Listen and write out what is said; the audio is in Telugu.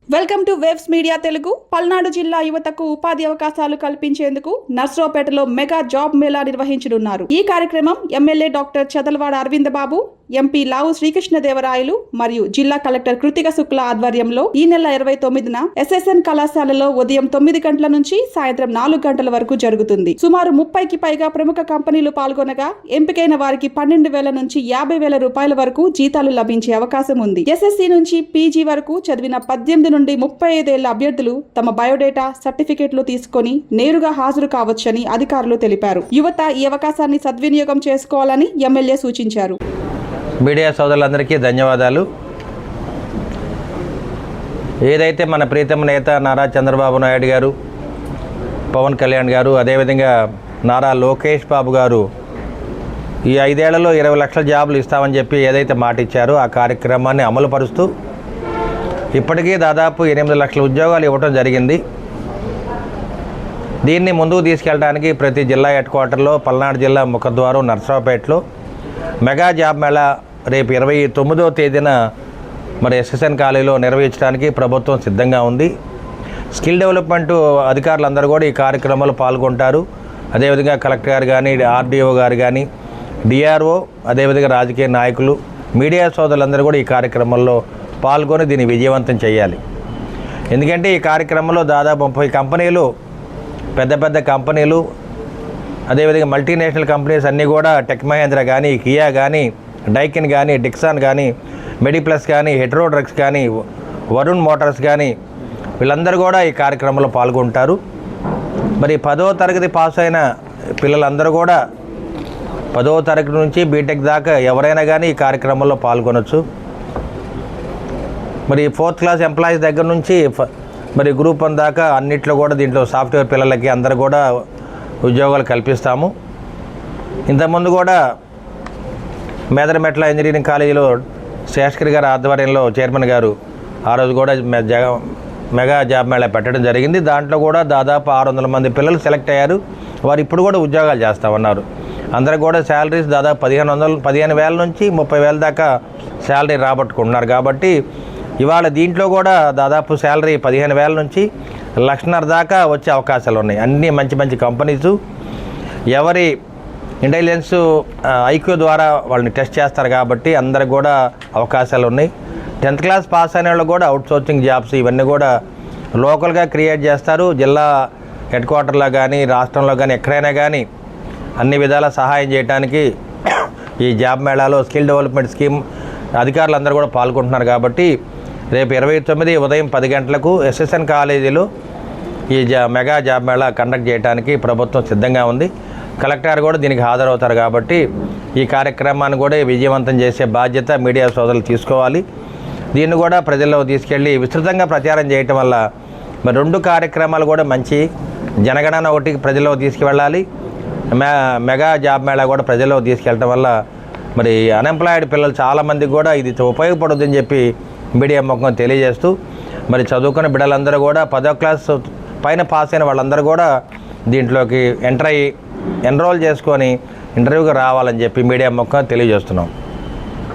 Welcome to waves media Telugu. Palnadu జిల్లా యువతకు ఉపాధి అవకాశాలు కల్పించేందుకు నర్సరావుపేటలో మెగా జాబ్ మేళా నిర్వహించనున్నారు. ఈ కార్యక్రమం ఎమ్మెల్యే డాక్టర్ చదలవాడ అరవింద్ బాబు, ఎంపీ లావు శ్రీకృష్ణదేవరాయలు మరియు జిల్లా కలెక్టర్ కృతిక శుక్ల ఆధ్వర్యంలో ఈ నెల 29న SSN కళాశాలలో ఉదయం 9 గంటల నుంచి సాయంత్రం 4 గంటల వరకు జరుగుతుంది. సుమారు 30కి పైగా ప్రముఖ కంపెనీలు పాల్గొనగా ఎంపికైన వారికి 12,000 నుంచి 50,000 రూపాయల వరకు జీతాలు లభించే అవకాశం ఉంది. SSC నుంచి PG వరకు చదివిన 18 నుండి 35 ఏళ్ల అభ్యర్థులు తమ బయోడేటా సర్టిఫికెట్లు తీసుకొని నేరుగా హాజరు కావచ్చని అధికారులు తెలిపారు. యువత ఈ అవకాశాన్ని సద్వినియోగం చేసుకోవాలని ఎమ్మెల్యే సూచించారు. మీడియా సోదరులందరికీ ధన్యవాదాలు. ఏదైతే మన ప్రీతమ నేత నారా చంద్రబాబు నాయుడు గారు, పవన్ కళ్యాణ్ గారు, అదేవిధంగా నారా లోకేష్ బాబు గారు ఈ 5 ఏళ్లలో 20 లక్షల జాబులు ఇస్తామని చెప్పి ఏదైతే మాట ఇచ్చారో ఆ కార్యక్రమాన్ని అమలు పరుస్తూ ఇప్పటికీ దాదాపు 8 లక్షల ఉద్యోగాలు ఇవ్వడం జరిగింది. దీన్ని ముందుకు తీసుకెళ్ళడానికి ప్రతి జిల్లా హెడ్ క్వార్టర్లో, పల్నాడు జిల్లా ముఖద్వారం నర్సరావుపేటలో మెగా జాబ్ మేళా రేపు 29వ తేదీన మరి SSN కాలేజీలో నిర్వహించడానికి ప్రభుత్వం సిద్ధంగా ఉంది. స్కిల్ డెవలప్మెంట్ అధికారులందరూ కూడా ఈ కార్యక్రమంలో పాల్గొంటారు. అదేవిధంగా కలెక్టర్ గారు కానీ, RDO గారు కానీ, DRO, అదేవిధంగా రాజకీయ నాయకులు, మీడియా సోదరులందరూ కూడా ఈ కార్యక్రమంలో పాల్గొని దీన్ని విజయవంతం చేయాలి. ఎందుకంటే ఈ కార్యక్రమంలో దాదాపు 30 కంపెనీలు, పెద్ద పెద్ద కంపెనీలు, అదేవిధంగా మల్టీనేషనల్ కంపెనీస్ అన్నీ కూడా టెక్ మహేంద్ర కానీ, కియా కానీ, డైకిన్ కానీ, డిక్సాన్ కానీ, మెడిప్లస్ కానీ, హెట్రో డ్రగ్స్ కానీ, వరుణ్ మోటార్స్ కానీ వీళ్ళందరూ కూడా ఈ కార్యక్రమంలో పాల్గొంటారు. మరి 10వ తరగతి పాస్ అయిన పిల్లలందరూ కూడా 10వ తరగతి నుంచి బీటెక్ దాకా ఎవరైనా కానీ ఈ కార్యక్రమంలో పాల్గొనవచ్చు. మరి 4th క్లాస్ ఎంప్లాయీస్ దగ్గర నుంచి మరి గ్రూప్ 1 దాకా అన్నిట్లో కూడా దీంట్లో సాఫ్ట్వేర్ పిల్లలకి అందరూ కూడా ఉద్యోగాలు కల్పిస్తాము. ఇంతకుముందు కూడా మేదరమెట్ల ఇంజనీరింగ్ కాలేజీలో శేషగిరి గారి ఆధ్వర్యంలో చైర్మన్ గారు ఆ రోజు కూడా మెగా జాబ్ మేళా పెట్టడం జరిగింది. దాంట్లో కూడా దాదాపు 600 మంది పిల్లలు సెలెక్ట్ అయ్యారు. వారు ఇప్పుడు కూడా ఉద్యోగాలు చేస్తామన్నారు. అందరూ కూడా శాలరీస్ దాదాపు 15,000 నుంచి 30,000 దాకా శాలరీ రాబట్టుకుంటున్నారు. కాబట్టి ఇవాళ దీంట్లో కూడా దాదాపు శాలరీ 15,000 నుంచి 1,50,000 దాకా వచ్చే అవకాశాలు ఉన్నాయి. అన్నీ మంచి మంచి కంపెనీసు. ఎవరి ఇంటెలిజెన్స్ IQ ద్వారా వాళ్ళని టెస్ట్ చేస్తారు కాబట్టి అందరికి కూడా అవకాశాలు ఉన్నాయి. 10th క్లాస్ పాస్ అయిన వాళ్ళు కూడా అవుట్సోర్సింగ్ జాబ్స్ ఇవన్నీ కూడా లోకల్గా క్రియేట్ చేస్తారు. జిల్లా హెడ్ క్వార్టర్లో కానీ, రాష్ట్రంలో కానీ, ఎక్కడైనా కానీ అన్ని విధాల సహాయం చేయడానికి ఈ జాబ్ మేళాలో స్కిల్ డెవలప్మెంట్ స్కీమ్ అధికారులందరూ కూడా పాల్గొంటున్నారు. కాబట్టి రేపు 29 ఉదయం 10 గంటలకు SSN కాలేజీలో ఈ మెగా జాబ్ మేళా కండక్ట్ చేయడానికి ప్రభుత్వం సిద్ధంగా ఉంది. కలెక్టర్ కూడా దీనికి హాజరవుతారు. కాబట్టి ఈ కార్యక్రమాన్ని కూడా విజయవంతం చేసే బాధ్యత మీడియా సోదరులు తీసుకోవాలి. దీన్ని కూడా ప్రజల్లో తీసుకెళ్ళి విస్తృతంగా ప్రచారం చేయటం వల్ల మరి 2 కార్యక్రమాలు కూడా మంచి. జనగణన ఒకటి ప్రజల్లో తీసుకువెళ్ళాలి, మెగా జాబ్ మేళా కూడా ప్రజల్లో తీసుకెళ్ళటం వల్ల మరి అన్ఎంప్లాయిడ్ పిల్లలు చాలామందికి కూడా ఇది ఉపయోగపడుతుందని చెప్పి మీడియా ముఖం తెలియజేస్తూ మరి చదువుకున్న బిడ్డలందరూ కూడా 10వ క్లాస్ పైన పాస్ అయిన వాళ్ళందరూ కూడా దీంట్లోకి ఎంటర్ అయ్యి ఎన్రోల్ చేసుకొని ఇంటర్వ్యూకి రావాలని చెప్పి మీడియా ముఖం తెలియజేస్తున్నాం.